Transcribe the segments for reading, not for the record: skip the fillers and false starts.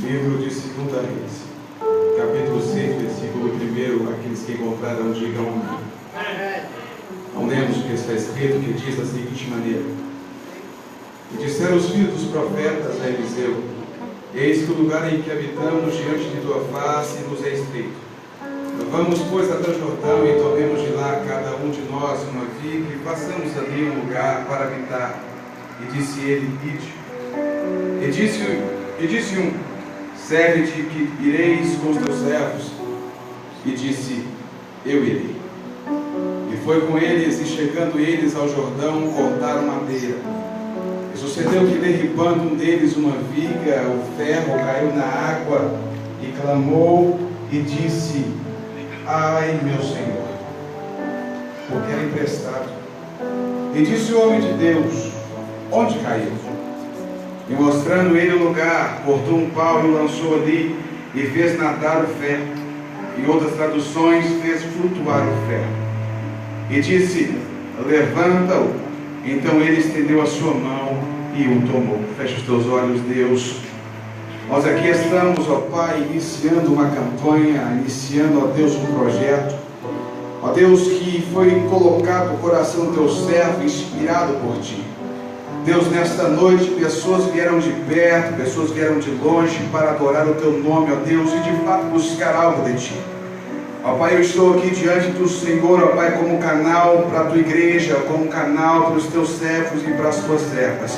Livro de 2 Reis, capítulo 6, versículo 1. Aqueles que encontraram, digam amém. Não lemos o que está escrito, que diz da seguinte maneira: E disseram os filhos dos profetas a Eliseu: Eis que o lugar em que habitamos diante de tua face nos é estreito. Vamos, pois, até o Jordão e tomemos de lá cada um de nós uma viga e façamos ali um lugar para habitar. E disse ele: Ide. E disse um: Serve-te que ireis com os teus servos. E disse: Eu irei. E foi com eles, e chegando eles ao Jordão, cortaram madeira. E sucedeu que, derribando um deles uma viga, o ferro caiu na água, e clamou e disse: Ai, meu Senhor, porque era emprestado. E disse o homem de Deus: Onde caiu? E mostrando ele o lugar, cortou um pau e o lançou ali, e fez nadar o ferro. Em outras traduções, fez flutuar o ferro. E disse: Levanta-o. Então ele estendeu a sua mão e o tomou. Fecha os teus olhos, Deus. Nós aqui estamos, ó Pai, iniciando uma campanha, iniciando, ó Deus, um projeto. Ó Deus, que foi colocado no coração do teu servo, inspirado por Ti. Deus, nesta noite, pessoas vieram de perto, pessoas vieram de longe para adorar o Teu nome, ó Deus, e de fato buscar algo de Ti. Ó Pai, eu estou aqui diante do Senhor, ó Pai, como canal para a Tua igreja, como canal para os Teus servos e para as Tuas servas.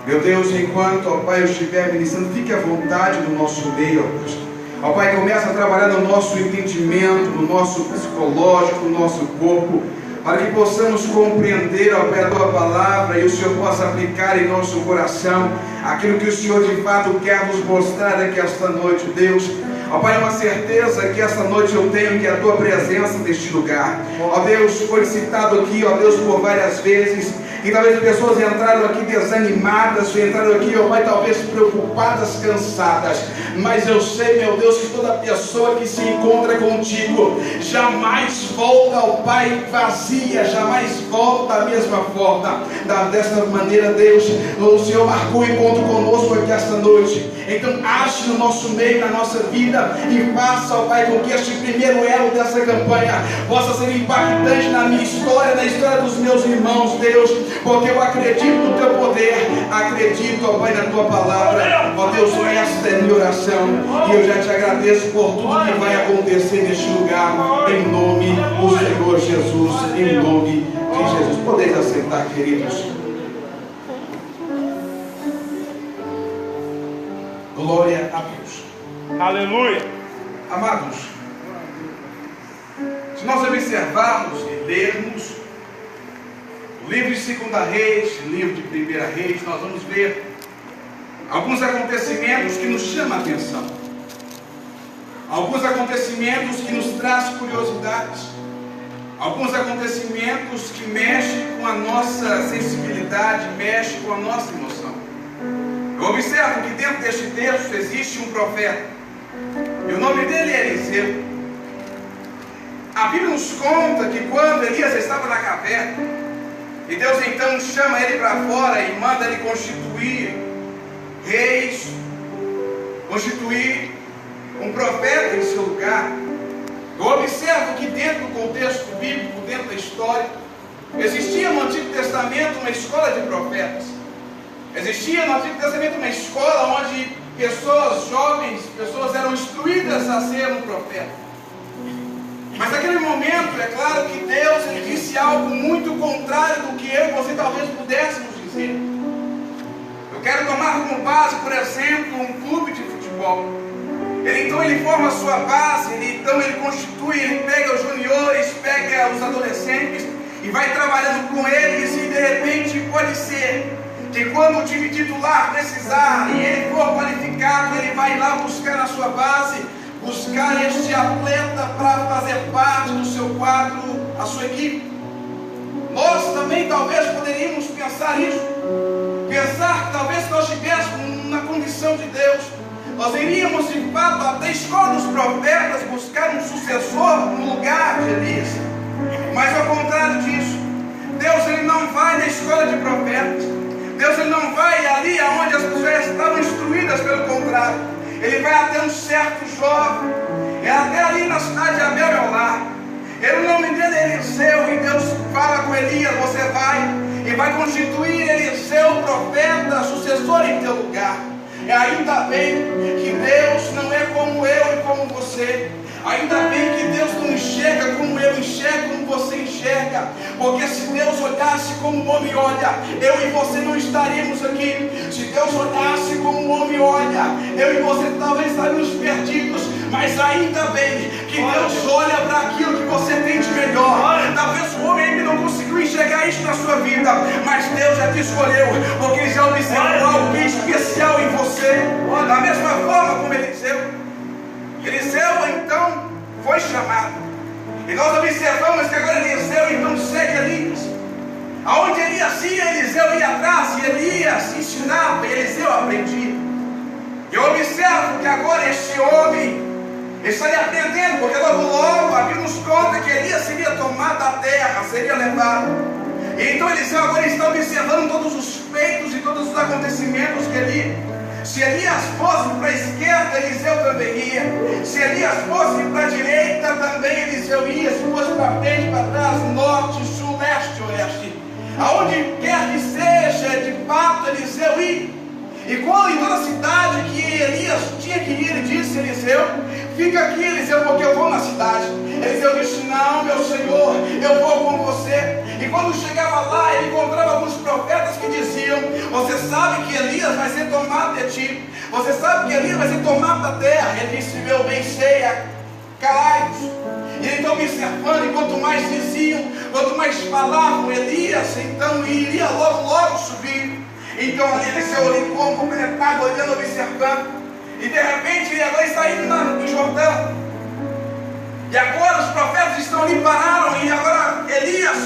Meu Deus, enquanto, ó Pai, eu estiver ministrando, fique à vontade no nosso meio, ó Deus. Ó Pai, começa a trabalhar no nosso entendimento, no nosso psicológico, no nosso corpo, para que possamos compreender, ó Pai, a Tua palavra e o Senhor possa aplicar em nosso coração aquilo que o Senhor de fato quer nos mostrar aqui esta noite, Deus. Ó Pai, uma certeza que esta noite eu tenho, que é a Tua presença neste lugar. Ó Deus, foi citado aqui, ó Deus, por várias vezes, e talvez pessoas entraram aqui desanimadas, entraram aqui, ó Pai, talvez preocupadas, cansadas, mas eu sei, meu Deus, que toda pessoa que se encontra contigo jamais volta ao Pai vazia, jamais volta da mesma forma. Desta maneira, Deus, o Senhor marcou o encontro conosco aqui esta noite. Então age no nosso meio, na nossa vida, e faça, ó Pai, com que este primeiro elo dessa campanha possa ser impactante na minha história, na história dos meus irmãos, Deus, porque eu acredito no Teu poder, acredito, ó Pai, na Tua palavra. Ó Deus, esta é minha oração, e eu já Te agradeço por tudo que vai acontecer neste lugar, em nome do Senhor Jesus, em nome de Jesus. Podeis assentar, queridos. Glória a Deus. Aleluia. Amados, se nós observarmos e lermos o livro de 2 Reis, o livro de 1 Reis, nós vamos ver alguns acontecimentos que nos chamam a atenção. Alguns acontecimentos que nos trazem curiosidades. Alguns acontecimentos que mexem com a nossa sensibilidade, mexem com a nossa emoção. Eu observo que dentro deste texto existe um profeta, e o nome dele é Eliseu. A Bíblia nos conta que quando Elias estava na caverna, e Deus então chama ele para fora e manda ele constituir reis, constituir um profeta em seu lugar. Eu observo que dentro do contexto bíblico, dentro da história, existia no Antigo Testamento uma escola de profetas. Existia no Antigo Testamento uma escola onde pessoas jovens, pessoas eram instruídas a ser um profeta. Mas naquele momento, é claro que Deus ele disse algo muito contrário do que eu e você talvez pudéssemos dizer. Eu quero tomar como base, por exemplo, um clube de futebol. Ele forma a sua base, ele constitui, ele pega os juniores, pega os adolescentes e vai trabalhando com eles, e de repente pode ser que quando o time titular precisar e ele for qualificado, ele vai lá buscar na sua base, buscar este atleta para fazer parte do seu quadro, a sua equipe. Nós também talvez poderíamos pensar isso, pensar que talvez se nós estivéssemos na condição de Deus, nós iríamos de fato até a escola dos profetas buscar um sucessor no lugar de Elias. Mas ao contrário disso, Deus ele não vai na escola de profetas. Deus ele não vai ali aonde as pessoas estavam instruídas, pelo contrário. ele vai até um certo jovem, até ali na cidade de Abel é o lar. O nome dele é Eliseu, e Deus fala com Elias: você vai e vai constituir Eliseu profeta, sucessor em teu lugar. Ainda bem que Deus não é como eu e como você. Ainda bem que Deus não enxerga como eu enxergo, como você enxerga. Porque se Deus olhasse como o homem olha, eu e você não estaríamos aqui. Se Deus olhasse como o homem olha, eu e você talvez estaríamos perdidos. Mas ainda bem que Deus olha para aquilo que você tem de melhor. Talvez o homem ainda não conseguiu enxergar isso na sua vida, mas Deus já te escolheu, porque Ele já observou algo especial em você. Da mesma forma como Eliseu então foi chamado. E nós observamos que agora Eliseu então segue Elias. Aonde Elias ia, Eliseu ia atrás, e Elias ensinava, e Eliseu aprendia. Eu observo que agora este homem estaria aprendendo, porque logo a Bíblia nos conta que Elias seria tomado da terra, seria levado. E então Eliseu agora está observando todos os feitos e todos os acontecimentos que ele. Se Elias fosse para a esquerda, Eliseu também ia. Se Elias fosse para a direita, também Eliseu ia. Se fosse para frente, para trás, norte, sul, leste, oeste, aonde quer que seja, de fato Eliseu ia. E quando em toda a cidade que Elias tinha que ir, ele disse: Eliseu, fica aqui, Eliseu, porque eu vou na cidade. Eliseu disse: não, meu senhor, eu vou com você. E quando chegava lá, ele encontrava alguns profetas que diziam: você sabe que Elias vai ser tomado de ti, você sabe que Elias vai ser tomado da terra. Ele disse: meu bem, sei, calai-vos. E então observando, e quanto mais diziam, quanto mais falavam, Elias então iria logo subir. Então ali Eliseu ali completado, olhando, observando, e de repente ele agora está indo em Jordão. E agora os profetas estão ali, pararam, e agora Elias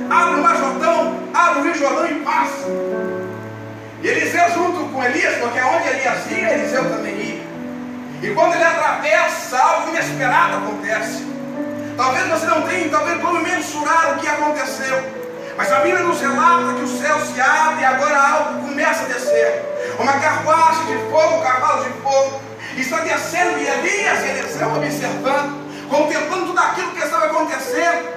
abre o mar Jordão, abre o rio Jordão e passa. E Eliseu junto com Elias, porque onde Elias ia, Eliseu também ia. E quando ele atravessa, algo inesperado acontece. Talvez você não tenha, talvez como mensurar o que aconteceu. Mas a Bíblia nos relata que o céu se abre e agora algo começa a descer. Uma carruagem de fogo, um cavalo de fogo, está descendo, e Elias e Eliseu observando, contemplando tudo aquilo que estava acontecendo.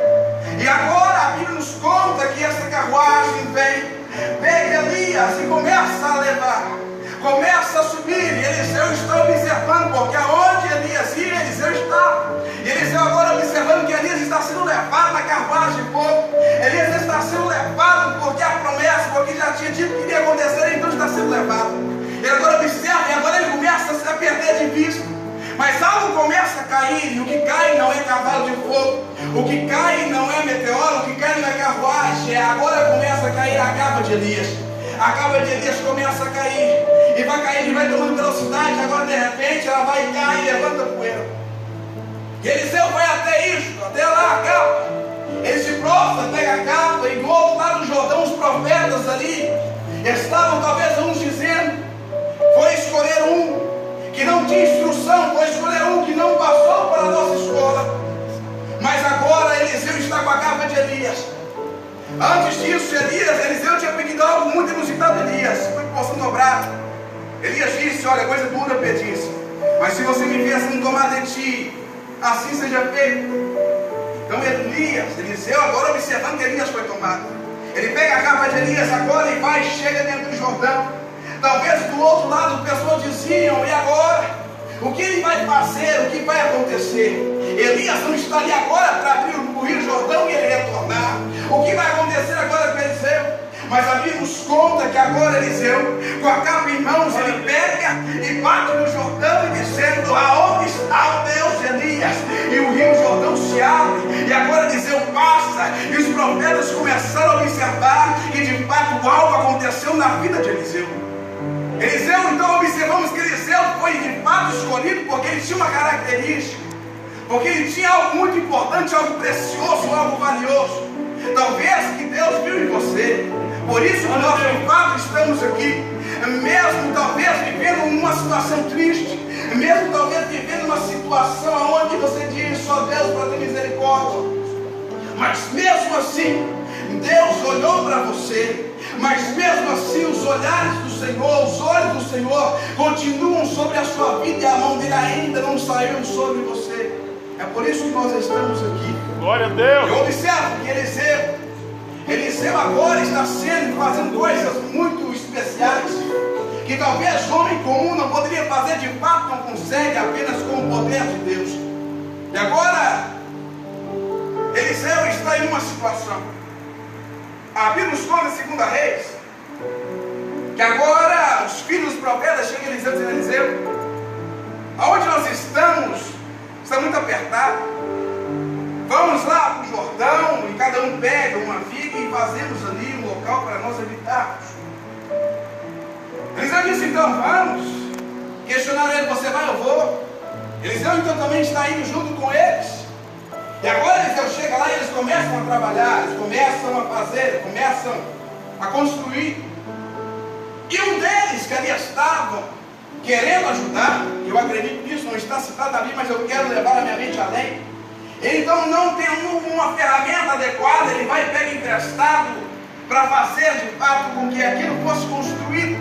E agora a Bíblia nos conta que essa carruagem pega Elias e começa a levar, começa a subir. E Eliseu está observando, porque aonde Elias ia, Eliseu está. E Eliseu agora observando que Elias está sendo levado na carruagem de fogo. Elias está sendo levado porque a promessa, porque já tinha dito que iria acontecer, então está sendo levado. Ele agora observa, e agora ele começa a perder de vista. Mas algo começa a cair, e o que cai não é cavalo de fogo, o que cai não é meteoro, o que cai não é carruagem. Agora começa a cair a capa de Elias. A capa de Elias começa a cair, e vai cair, e vai tomando velocidade. Agora de repente ela vai cair e levanta poeira. E Eliseu vai até isso, até lá a capa. Ele se prostra, pega a capa, e do outro lado do Jordão, os profetas ali estavam, talvez uns dizendo: foi escolher um que não tinha instrução, foi escolher um que não passou para a nossa escola. Mas agora Eliseu está com a capa de Elias. Antes disso, Eliseu tinha pedido algo muito inusitado a Elias, foi porção dobrada. Elias disse: olha, coisa dura pedisse, mas se você me viesse não tomar de ti, assim seja feito. Então Eliseu agora observando que Elias foi tomado, ele pega a capa de Elias agora e vai, chega dentro do Jordão. Talvez do outro lado pessoas diziam: e agora? O que ele vai fazer? O que vai acontecer? Elias não está ali agora para abrir o rio Jordão e ele retornar. O que vai acontecer agora com Eliseu? Mas a Bíblia nos conta que agora Eliseu, com a capa em mãos, ele pega e bate no Jordão e dizendo: aonde está o Deus Elias? E o rio Jordão se abre, e agora Eliseu passa, e os profetas começaram a observar que de fato algo aconteceu na vida de Eliseu. Então observamos que Eliseu foi de fato escolhido porque ele tinha uma característica, porque ele tinha algo muito importante, algo precioso, algo valioso. Talvez que Deus viu em você. Por isso que nós de fato estamos aqui, mesmo talvez vivendo uma situação triste, mesmo talvez vivendo uma situação onde você diz: só Deus para ter misericórdia. Mas mesmo assim, Deus olhou para você, Mas mesmo assim os olhares do Senhor, os olhos do Senhor continuam sobre a sua vida e a mão dele ainda não saiu sobre você. É por isso que nós estamos aqui. Glória a Deus. Eu observo que Eliseu agora está fazendo coisas muito especiais que talvez o homem comum não poderia fazer, de fato não consegue, apenas com o poder de Deus. E agora Eliseu está em uma situação. A Bíblia nos conta em 2 Reis que agora os filhos dos profetas chegam a Eliseu dizendo: Eliseu, aonde nós estamos está muito apertado. Vamos lá para o Jordão e cada um pega uma viga e fazemos ali um local para nós habitarmos. Eliseu disse: então vamos. Questionaram ele: você vai? Eu vou. Eliseu então também está indo junto com eles. E agora Eliseu chega lá e eles começam a trabalhar, eles começam a fazer, começam a construir. E um deles que ali estavam querendo ajudar, eu acredito que isso não está citado ali, mas eu quero levar a minha mente além. Ele então, não tem uma ferramenta adequada, ele vai e pega emprestado para fazer de fato com que aquilo fosse construído.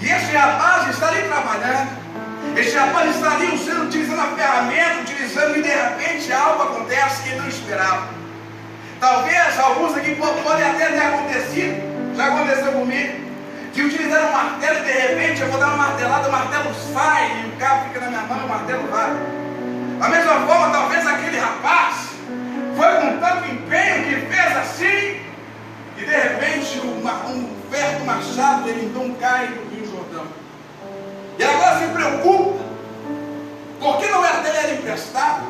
E este rapaz está ali trabalhando. Este rapaz está ali utilizando a ferramenta, utilizando, e de repente algo acontece que ele não esperava. Talvez alguns aqui podem até ter acontecido, já aconteceu comigo, que utilizaram um martelo e de repente eu vou dar uma martelada, o martelo sai e o cabo fica na minha mão e o martelo vai. Da mesma forma, talvez aquele rapaz foi com tanto empenho que fez assim, e de repente um ferro do machado ele então cai no Rio Jordão. E agora se preocupa, porque não era dele emprestado,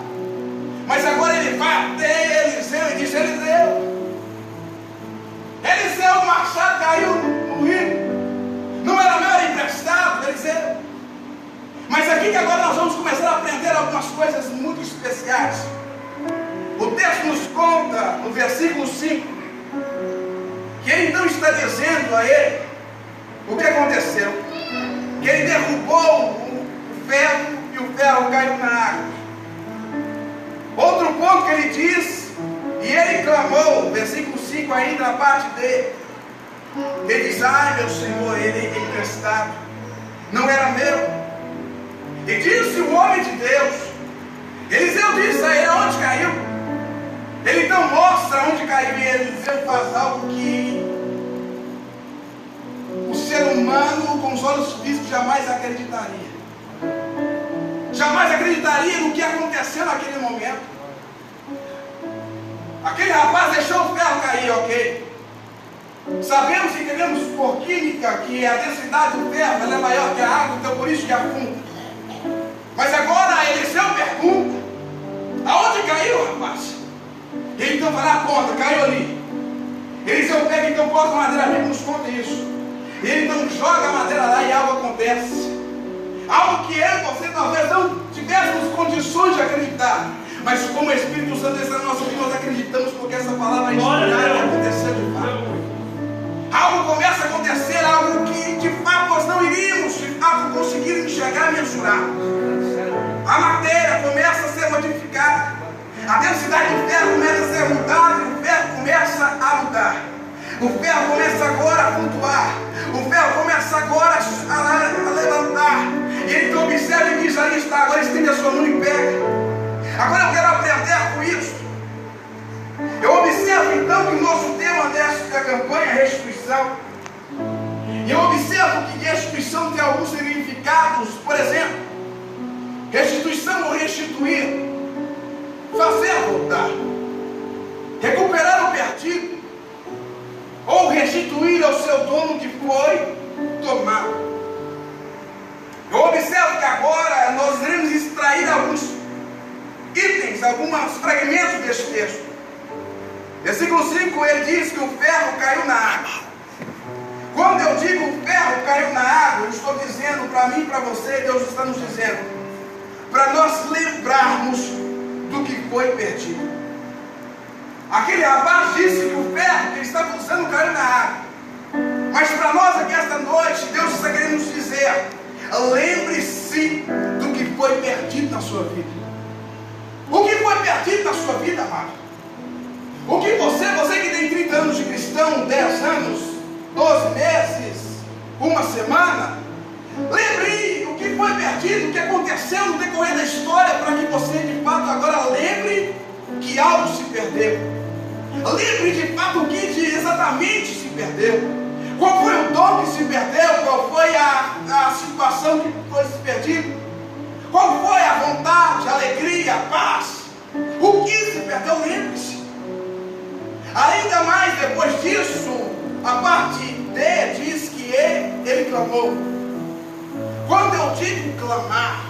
mas agora ele vai até Eliseu e diz: Eliseu, o machado caiu no rio, não era meu, era emprestado, Eliseu. Mas aqui que agora nós vamos começar a aprender algumas coisas muito especiais. O texto nos conta, no versículo 5, que ele então está dizendo a ele o que aconteceu. Que ele derrubou o ferro e o ferro caiu na água. Outro ponto que ele diz, e ele clamou, versículo 5 ainda, na parte dele. Ele diz: ai meu Senhor, ele é emprestado, não era meu. E disse o homem de Deus, Eliseu disse a ele onde caiu. Ele então mostra onde caiu, e Eliseu faz algo que o ser humano com os olhos físicos jamais acreditaria. Jamais acreditaria no que aconteceu naquele momento. Aquele rapaz deixou o ferro cair, ok? Sabemos e entendemos por química que a densidade do ferro ela é maior que a água, então por isso que afunda. Mas agora Eliseu pergunta: aonde caiu, rapaz? Ele então vai lá, conta, caiu ali. Eliseu pega então, corta a madeira, a Bíblia nos conta isso. Ele então joga a madeira lá e algo acontece. Algo que eu e você talvez não tivéssemos condições de acreditar. Mas como o Espírito Santo está na nossa vida, nós acreditamos porque essa palavra é inspirada e aconteceu de fato. Algo começa a acontecer, algo que de fato nós não iríamos de fato conseguir enxergar e mensurar. A matéria começa a ser modificada. A densidade do ferro começa a ser mudada e o ferro começa a mudar. O ferro começa agora a flutuar. O ferro começa agora a levantar. E ele então observa e diz: ali está, agora estende a sua mão e pega. Agora eu quero aprender com isso. Eu observo então que o nosso tema desta campanha é restituição. E eu observo que restituição tem alguns significados. Por exemplo, restituição ou restituir, fazer voltar, recuperar o perdido, ou restituir ao seu dono que foi tomado. Eu observo que agora nós iremos extrair alguns itens, alguns fragmentos deste texto. Versículo 5, ele diz que o ferro caiu na água. Quando eu digo o ferro caiu na água, eu estou dizendo para mim e para você, Deus está nos dizendo, para nós lembrarmos do que foi perdido. Aquele rapaz disse que o ferro que ele estava usando caiu na água. Mas para nós aqui esta noite, Deus está querendo nos dizer: lembre-se do que foi perdido na sua vida. O que foi perdido na sua vida, amado? O que você que tem 30 anos de cristão, 10 anos, perdido, o que aconteceu no decorrer da história, para que você de fato agora lembre que algo se perdeu. Lembre de fato o que exatamente se perdeu. Qual foi o dom que se perdeu? Qual foi a situação que foi se perdido? Qual foi a vontade, a alegria, a paz? O que se perdeu? Lembre-se. Ainda mais depois disso, a parte D diz que ele clamou. Quando eu digo clamar,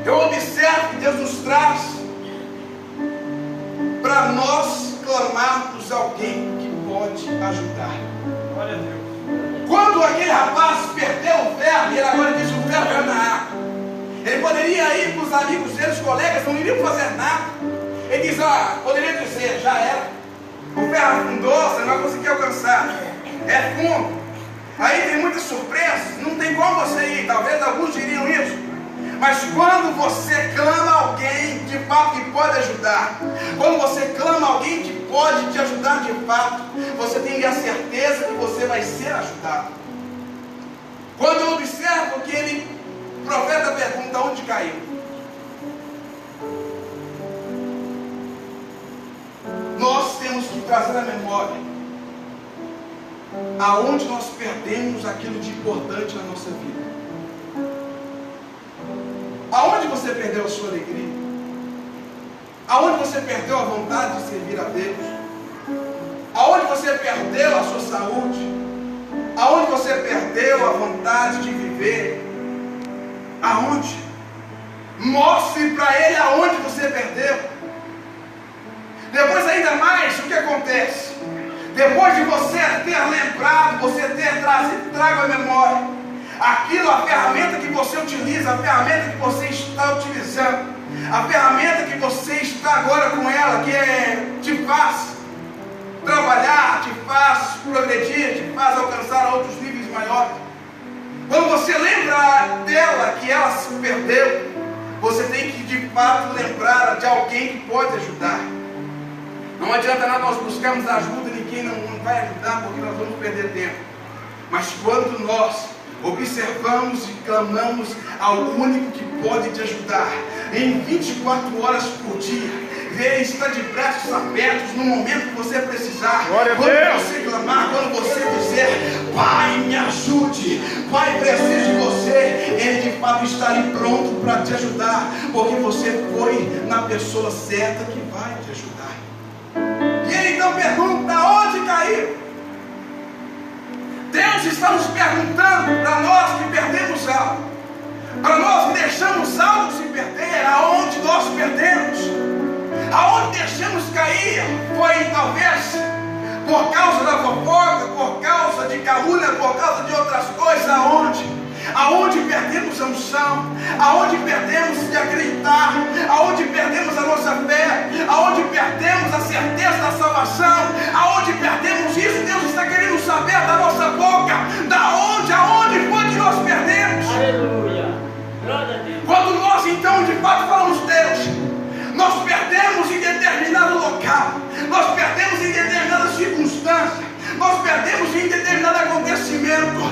eu observo que Deus nos traz para nós clamarmos alguém que pode ajudar. Glória a Deus. Quando aquele rapaz perdeu o ferro, e ele agora diz o ferro era na água, ele poderia ir para os amigos dele, os colegas, não iriam fazer nada. Ele diz, poderia dizer, já era. O ferro afundou, você não vai conseguir alcançar. É fundo. Aí tem muitas surpresas, não tem como você ir, talvez alguns diriam isso. Mas quando você clama alguém de fato que pode ajudar, quando você clama alguém que pode te ajudar de fato, você tem a certeza que você vai ser ajudado. Quando eu observo que o profeta pergunta onde caiu, nós temos que trazer à memória aonde nós perdemos aquilo de importante na nossa vida. Aonde você perdeu a sua alegria? Aonde você perdeu a vontade de servir a Deus? Aonde você perdeu a sua saúde? Aonde você perdeu a vontade de viver? Aonde? Mostre para ele aonde você perdeu. Depois ainda mais, o que acontece? Depois de você ter lembrado, você ter trago à memória aquilo, a ferramenta que você utiliza, a ferramenta que você está utilizando, a ferramenta que você está agora com ela, que te faz trabalhar, te faz progredir, te faz alcançar outros níveis maiores. Quando você lembra dela, que ela se perdeu, você tem que de fato lembrar de alguém que pode ajudar. Não adianta nada nós buscarmos ajuda, ninguém não vai ajudar, porque nós vamos perder tempo. Mas quando nós observamos e clamamos ao único que pode te ajudar, em 24 horas por dia, Ele está de braços abertos no momento que você precisar. Quando você clamar, quando você dizer, Pai, me ajude, Pai, preciso de você, Ele de fato está ali pronto para te ajudar, porque você foi na pessoa certa que vai te ajudar. E ele então pergunta, onde caiu? Deus está nos perguntando, para nós que perdemos algo, para nós que deixamos algo se perder, aonde nós perdemos, aonde deixamos cair, foi talvez por causa da fofoca, por causa de calúnia, por causa de outras coisas, aonde perdemos a unção, aonde perdemos de acreditar, aonde perdemos a nossa fé, aonde perdemos a certeza da salvação, aonde perdemos isso. Deus está querendo saber da nossa boca, aonde foi que nós perdemos. Aleluia. Glória a Deus. Quando nós então de fato falamos, Deus, nós perdemos em determinado local, nós perdemos em determinada circunstância, nós perdemos em determinado acontecimento.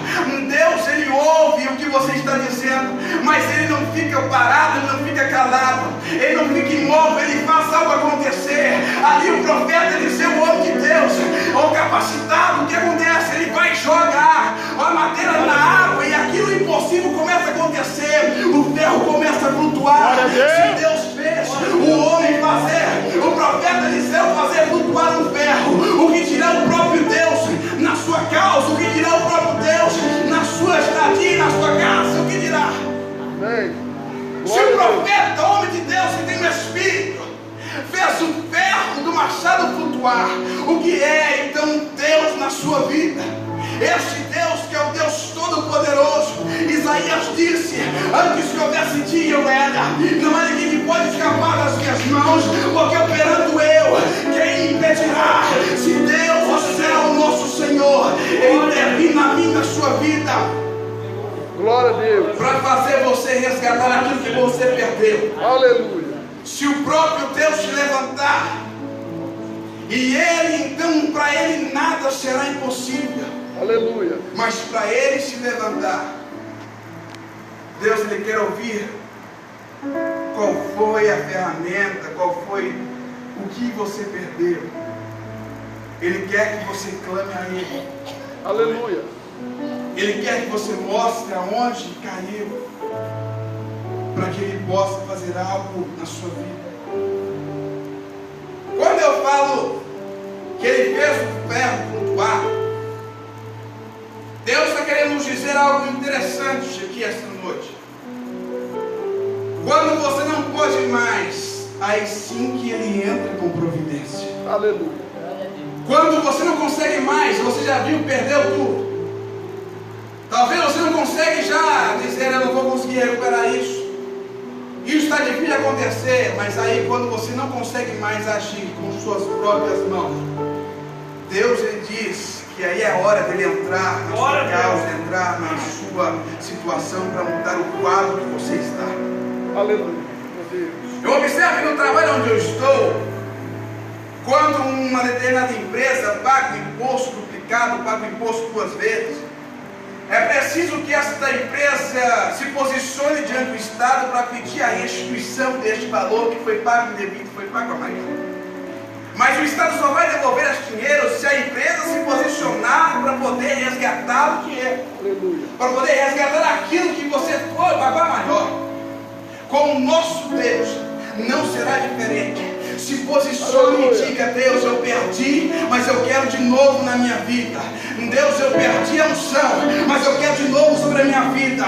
Deus, Ele ouve o que você está dizendo, mas Ele não fica parado, Ele não fica calado, Ele não fica imóvel, Ele faz algo acontecer. Ali o profeta Eliseu, o homem de Deus, o capacitado, o que acontece? Ele vai jogar a madeira na água e aquilo impossível começa a acontecer, o ferro começa a flutuar. Se Deus fez o homem fazer, o profeta Eliseu fazer flutuar um ferro, o que dirá o próprio Deus na sua causa, o que dirá o próprio Deus na sua estadia, na sua casa, o que dirá? Se o profeta, homem de Deus que tem o Espírito, fez o ferro do machado flutuar, o que é então Deus na sua vida? Este Deus que é o Deus Todo-Poderoso. Isaías disse, antes que houvesse dia eu era, não há ninguém que pode escapar das minhas mãos, porque operando eu, quem impedirá? Se Deus, o céu, nosso Senhor, Ele termina a mim na sua vida, glória a Deus, para fazer você resgatar aquilo que você perdeu. Aleluia. Se o próprio Deus te levantar, e Ele então, para Ele nada será impossível. Aleluia. Mas para Ele se levantar, Deus, Ele quer ouvir qual foi a ferramenta, qual foi o que você perdeu. Ele quer que você clame a Ele. Aleluia. Ele quer que você mostre aonde caiu, para que Ele possa fazer algo na sua vida. Quando eu falo que Ele fez o ferro flutuar, Deus está querendo nos dizer algo interessante aqui esta noite. Quando você não pode mais, aí sim que Ele entra com providência. Aleluia. Quando você não consegue mais, você já viu, perdeu tudo. Talvez você não consegue já dizer, eu não vou conseguir recuperar isso. Isso está difícil de acontecer, mas aí quando você não consegue mais agir com suas próprias mãos, Deus Ele diz que aí é hora dele entrar na sua causa, entrar na sua situação para mudar o quadro que você está. Aleluia. Meu Deus. Eu observo que no trabalho onde eu estou, quando uma determinada empresa paga o imposto duplicado, paga o imposto 2 vezes, é preciso que esta empresa se posicione diante do Estado para pedir a restituição deste valor que foi pago indevido, foi pago a mais. Mas o Estado só vai devolver esse dinheiro se a empresa se posicionar para poder resgatar o dinheiro. Aleluia. Para poder resgatar aquilo que você foi pagar maior. Com o nosso Deus não será diferente. Se posicione e diga: Deus, eu perdi, mas eu quero de novo na minha vida. Deus, eu perdi a unção, mas eu quero de novo sobre a minha vida.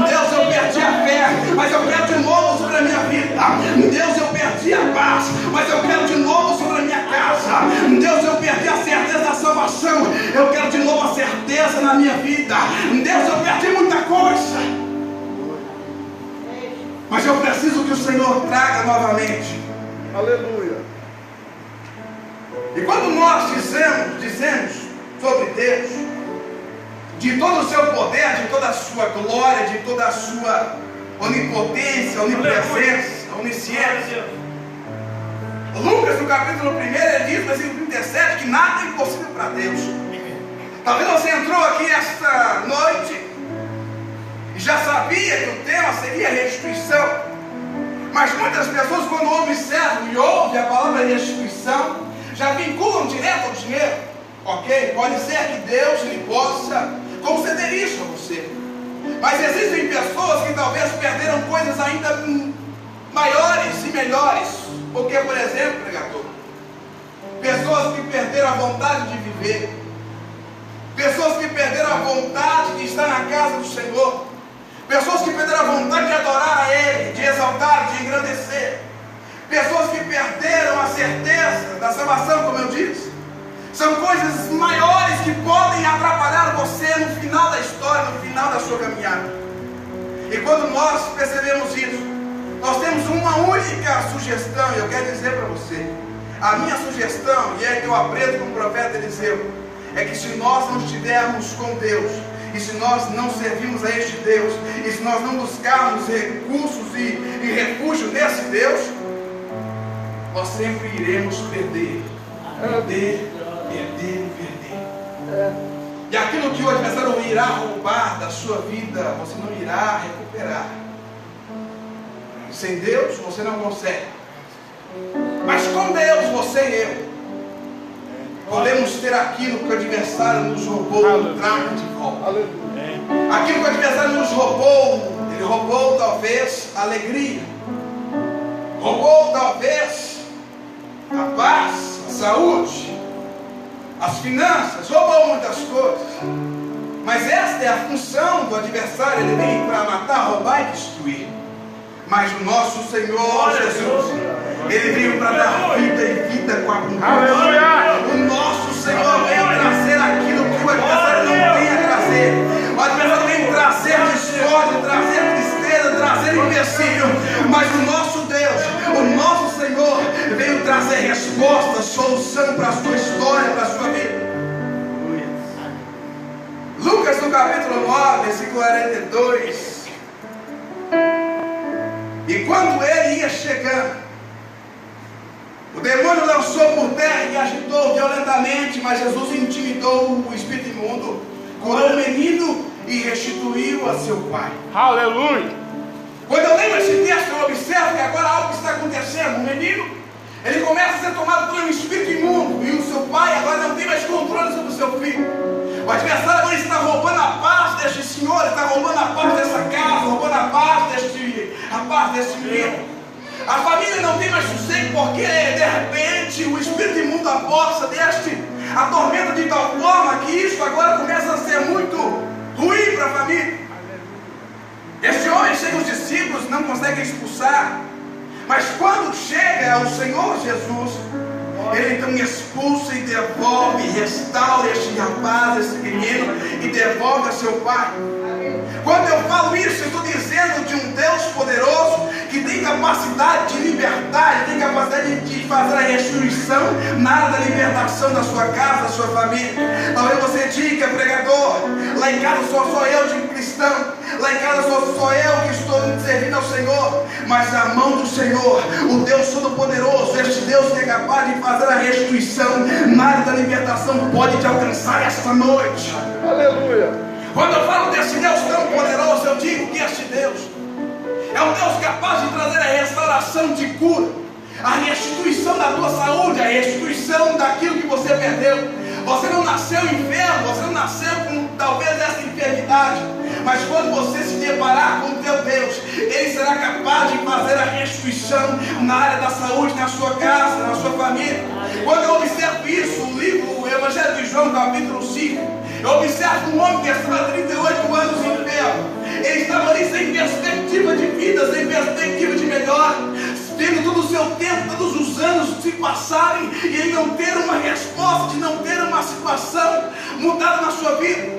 Deus, eu perdi a fé, mas eu quero de novo sobre a minha vida. Deus, eu perdi a paz, mas eu quero de novo sobre a minha casa. Deus, eu perdi a certeza da salvação, eu quero de novo a certeza na minha vida. Deus, eu perdi muita coisa, mas eu preciso que o Senhor traga novamente. Aleluia. E quando nós dizemos sobre Deus, de todo o seu poder, de toda a sua glória, de toda a sua onipotência, onipresença, onisciência, Lucas no capítulo 1, ele diz no versículo 37 que nada é impossível para Deus. Talvez você entrou aqui esta noite e já sabia que o tema seria restituição. Mas muitas pessoas, quando observam e ouvem a palavra restituição, já vinculam direto ao dinheiro. Ok? Pode ser que Deus lhe possa conceder isso a você. Mas existem pessoas que talvez perderam coisas ainda maiores e melhores. Porque, por exemplo, pregador, pessoas que perderam a vontade de viver, pessoas que perderam a vontade de estar na casa do Senhor, pessoas que perderam a vontade de adorar a Ele, de exaltar, de engrandecer, pessoas que perderam a certeza da salvação, como eu disse. São coisas maiores que podem atrapalhar você no final da história, no final da sua caminhada. E quando nós percebemos isso, nós temos uma única sugestão, e eu quero dizer para você, a minha sugestão, e é que eu aprendo com o profeta Eliseu, é que se nós não estivermos com Deus, e se nós não servirmos a este Deus, e se nós não buscarmos recursos e refúgio nesse Deus, nós sempre iremos perder. E aquilo que o adversário irá roubar da sua vida, você não irá recuperar. Sem Deus você não consegue. Mas com Deus, você e eu podemos ter aquilo que o adversário nos roubou, traga de volta. Aquilo que o adversário nos roubou, ele roubou talvez a alegria, roubou talvez a paz, a saúde, as finanças, roubou muitas coisas. Mas esta é a função do adversário, ele vem para matar, roubar e destruir. Mas o nosso Senhor Jesus, ele veio para dar vida e vida com abundância. O nosso Senhor veio trazer aquilo que o adversário não tem a trazer. O adversário vem trazer discórdia, trazer tristeza, trazer empecilho. Mas o nosso Deus, o nosso Senhor, veio trazer resposta, solução para a sua história, para a sua vida. Lucas no capítulo 9, versículo 42. E quando ele ia chegando, o demônio lançou por terra e agitou violentamente, mas Jesus intimidou o espírito imundo, curou o menino e restituiu a seu pai. Aleluia. Quando eu lembro esse texto, eu observo que agora algo está acontecendo. O menino, ele começa a ser tomado por um espírito imundo, e o seu pai agora não tem mais controle sobre o seu filho. O adversário agora está roubando a paz deste senhor, está roubando a paz dessa casa, roubando a paz deste menino. A família não tem mais sossego porque de repente o espírito imundo aposta deste, atormenta de tal forma que isso agora começa a ser muito ruim para a família. Este homem chega, os discípulos não conseguem expulsar, mas quando chega o Senhor Jesus, ele então expulsa e devolve, restaura este rapaz, este menino, e devolve a seu pai. Quando eu falo isso, eu estou dizendo de um Deus poderoso que tem capacidade de libertar, tem capacidade de fazer a restituição na área da libertação da sua casa, da sua família. Talvez você diga, pregador, lá em casa sou eu de cristão, lá em casa sou eu que estou servindo ao Senhor, mas a mão do Senhor, o Deus Todo-Poderoso, este Deus que é capaz de fazer a restituição na área da libertação, pode te alcançar esta noite. Aleluia. Quando eu falo desse Deus tão poderoso, eu digo que este Deus é um Deus capaz de trazer a restauração de cura, a restituição da tua saúde, a restituição daquilo que você perdeu. Você não nasceu enfermo, você não nasceu com talvez essa enfermidade, mas quando você se deparar com o teu Deus, Ele será capaz de fazer a restituição na área da saúde, na sua casa, na sua família. Quando eu observo isso, o Evangelho de João, capítulo 5, eu observo um homem que estava 38 anos enfermo. Ele estava ali sem perspectiva de vida, sem perspectiva de melhor, tendo todo o seu tempo, todos os anos se passarem, e ele não ter uma resposta, de não ter uma situação mudada na sua vida.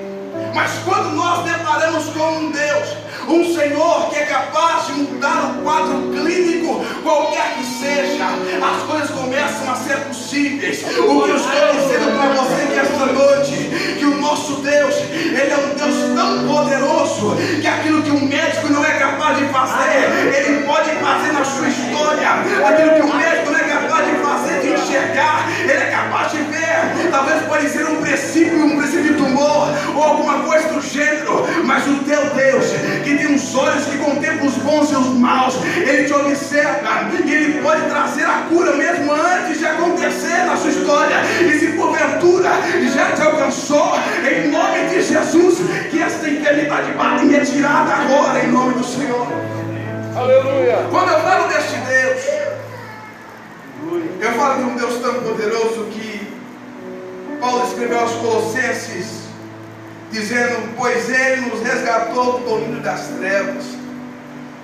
Mas quando nós deparamos com um Deus, um Senhor que é capaz de mudar o quadro clínico, qualquer que seja, as coisas começam a ser possíveis. O que eu estou dizendo para você nesta noite, que o nosso Deus, Ele é um Deus tão poderoso, que aquilo que um médico não é capaz de fazer, Ele pode fazer na sua história. Aquilo que um médico não é capaz de fazer, de enxergar, Ele é capaz de ver. Talvez pode ser um princípio de tumor, ou alguma coisa do gênero, mas o teu Deus, que tem os olhos que contemplam os bons e os maus, Ele te observa, e Ele pode trazer a cura mesmo antes de acontecer na sua história. E se porventura já te alcançou, em nome de Jesus, que esta enfermidade bate e é tirada agora, em nome do Senhor. Aleluia. Quando eu falo deste Deus, eu falo de um Deus tão poderoso que Paulo escreveu aos Colossenses, dizendo: pois Ele nos resgatou do domínio das trevas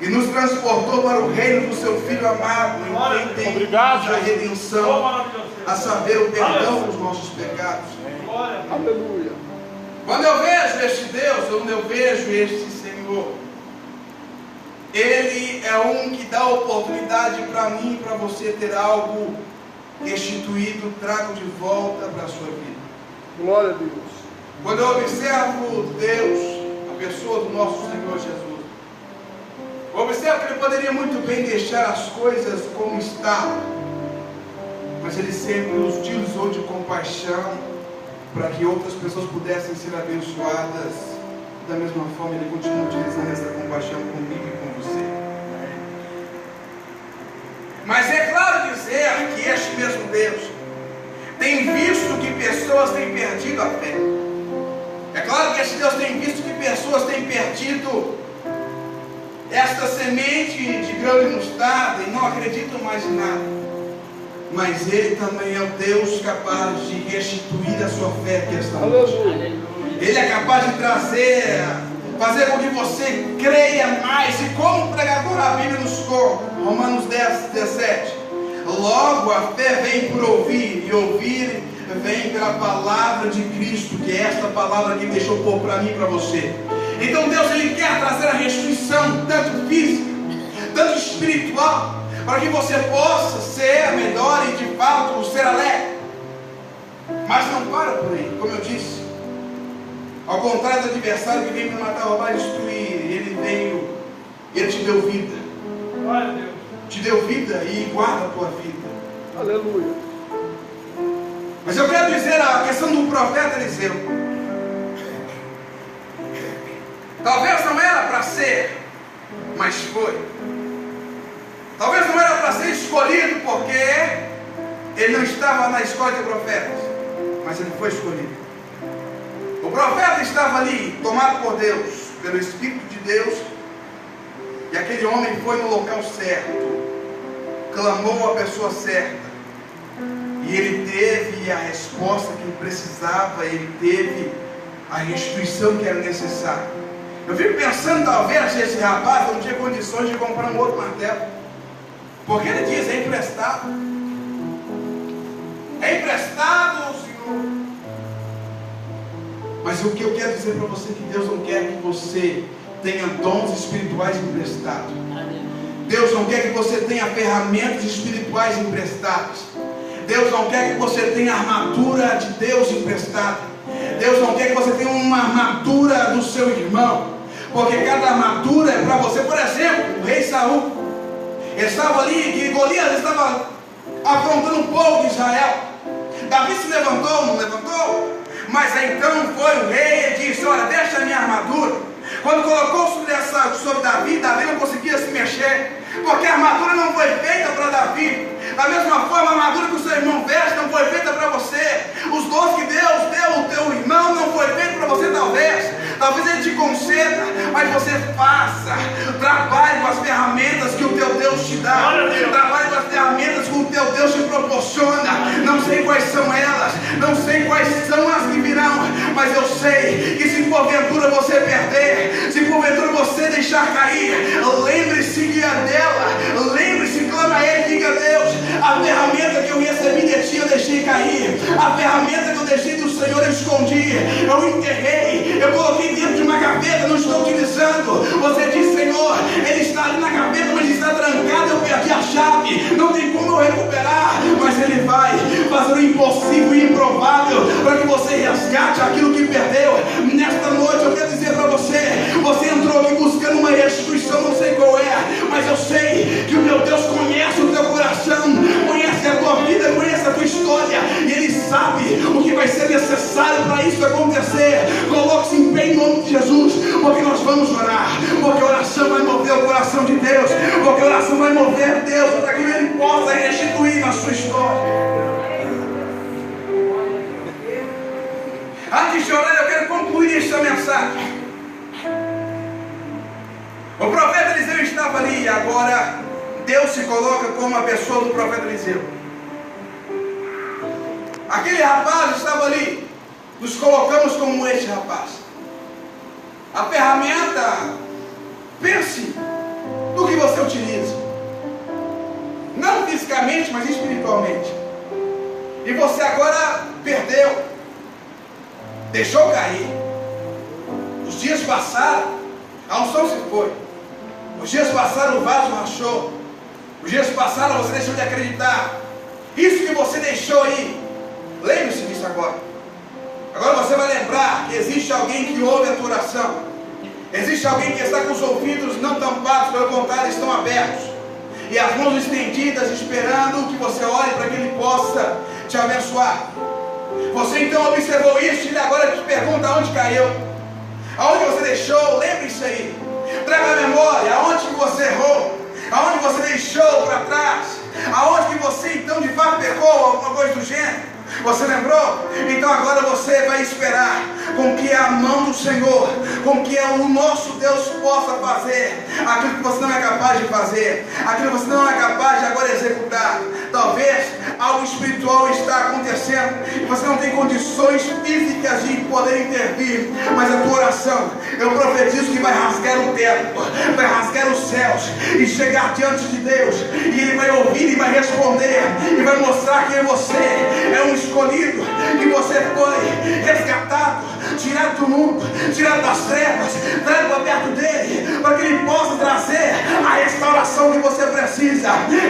e nos transportou para o reino do seu Filho amado, em quem tem a redenção, a saber, o perdão dos nossos pecados. Aleluia. Quando eu vejo este Deus, quando eu vejo este Senhor, Ele é um que dá oportunidade para mim e para você ter algo restituído, trago de volta para a sua vida. Glória a Deus. Quando eu observo Deus, a pessoa do nosso Senhor Jesus, eu observo que Ele poderia muito bem deixar as coisas como estavam, mas Ele sempre os utilizou de compaixão para que outras pessoas pudessem ser abençoadas. Da mesma forma, Ele continua utilizando essa compaixão comigo e com você. Mas é claro dizer que este mesmo Deus tem visto que pessoas têm perdido a fé. É claro que este Deus tem visto que pessoas têm perdido esta semente de grão de mostarda e não acreditam mais em nada. Mas Ele também é o Deus capaz de restituir a sua fé que esta noite. Ele é capaz de fazer com que você creia mais. E como pregador, a Bíblia nos conta, Romanos 10, 17: logo a fé vem por ouvir, e ouvir vem pela palavra de Cristo, que é esta palavra que deixou pôr para mim e para você. Então Deus, Ele quer trazer a restituição, tanto física, tanto espiritual, para que você possa ser melhor e de fato ser alegre. Mas não para por aí, como eu disse. Ao contrário do adversário que vem para matar, roubar e destruir, Ele te deu vida. Glória a Deus. Te deu vida e guarda a tua vida. Aleluia. Mas eu quero dizer a questão do profeta Eliseu. Talvez não era para ser, mas foi. Talvez não era para ser escolhido porque ele não estava na escola de profetas, mas ele foi escolhido. O profeta estava ali, tomado por Deus, pelo Espírito de Deus, e aquele homem foi no local certo, clamou a pessoa certa, e ele teve a resposta que ele precisava, ele teve a restituição que era necessária. Eu fico pensando, talvez esse rapaz não tinha condições de comprar um outro martelo, porque ele diz: é emprestado. É emprestado, Senhor. Mas o que eu quero dizer para você é que Deus não quer que você tenha dons espirituais emprestados. Deus não quer que você tenha ferramentas espirituais emprestadas. Deus não quer que você tenha a armadura de Deus emprestada. Deus não quer que você tenha uma armadura do seu irmão, porque cada armadura é para você. Por exemplo, o rei Saul estava ali, que Golias estava afrontando o povo de Israel. Davi se levantou, não levantou? Mas aí então foi o rei e disse: olha, deixa a minha armadura. Quando colocou sobre Davi, Davi não conseguia se mexer, porque a armadura não foi feita para Davi. Da mesma forma, a armadura que o seu irmão veste não foi feita para você. Os dons que Deus deu ao teu irmão não foi feito para você, talvez ele te conceda, mas você faça. Trabalhe com as ferramentas que o teu Deus te dá. Trabalhe com as ferramentas que o teu Deus te proporciona. Não sei quais são elas, não sei quais são as que virão, mas eu sei que se porventura você perder, se porventura você deixar cair, lembre-se que é dela. Lembre-se, clama a Ele, diga: Deus, a ferramenta que eu recebi de ti eu deixei cair, a ferramenta que eu deixei do Senhor eu escondi, eu enterrei, eu coloquei dentro de uma gaveta, não estou utilizando. Você diz: Senhor, ele está ali na gaveta, mas está trancado, eu perdi a chave, não tem como eu recuperar. Mas ele vai fazer o impossível e improvável para que você resgate aquilo que perdeu. Nesta noite eu quero dizer para você: você entrou aqui buscando uma restituição, não sei qual é, mas eu sei que o meu Deus conhece o teu coração, conhece a tua vida, conhece a tua história, e Ele sabe o que vai ser necessário para isso acontecer. Coloque-se em pé em nome de Jesus, porque nós vamos orar, porque a oração vai mover o coração de Deus, porque a oração vai mover Deus para que Ele possa restituir na sua história. Antes de orar, eu quero concluir esta mensagem. O profeta Eliseu estava ali, e agora Deus se coloca como a pessoa do profeta Eliseu. Aquele rapaz estava ali, nos colocamos como este rapaz. A ferramenta, pense no que você utiliza, não fisicamente, mas espiritualmente. E você agora perdeu, deixou cair. Os dias passaram, a unção se foi. Os dias passaram, o vaso rachou. Os dias passaram, você deixou de acreditar. Isso que você deixou aí, lembre-se disso agora. Agora você vai lembrar que existe alguém que ouve a tua oração. Existe alguém que está com os ouvidos não tampados, pelo contrário, estão abertos, e as mãos estendidas, esperando que você ore para que Ele possa te abençoar. Você então observou isso, e Ele agora te pergunta aonde caiu, aonde você deixou. Lembre-se aí, traga a memória, aonde que você errou, aonde você deixou para trás, aonde que você então de fato pecou, alguma coisa do gênero. Você lembrou? Então agora você vai esperar com que a mão do Senhor, com que o nosso Deus possa fazer aquilo que você não é capaz de fazer, aquilo que você não é capaz de agora executar. Talvez algo espiritual está acontecendo e você não tem condições físicas de poder intervir, mas a tua oração, eu profetizo que vai rasgar o teto, vai rasgar os céus e chegar diante de Deus, e Ele vai ouvir e vai responder e vai mostrar que você é um escolhido, que você foi resgatado, tirado do mundo, tirado das trevas, trago para perto dele, para que Ele possa trazer a restauração que você precisa.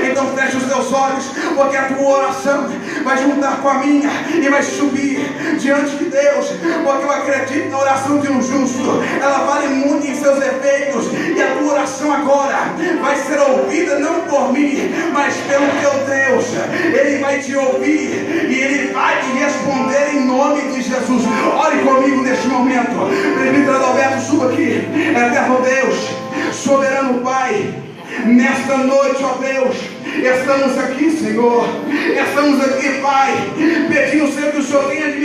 Então feche os teus olhos, porque a tua oração vai juntar com a minha e vai subir diante de Deus, porque eu acredito na oração de um justo, ela vale muito em seus efeitos, e a tua oração agora vai ser ouvida não por mim, mas pelo teu Deus. Ele vai te ouvir e Ele vai te responder em nome de Jesus. Ore comigo neste momento. Presbítero Adalberto, suba aqui. Pai, nesta noite, ó Deus, estamos aqui, Senhor, estamos aqui, Pai, pedindo sempre que o Senhor tenha de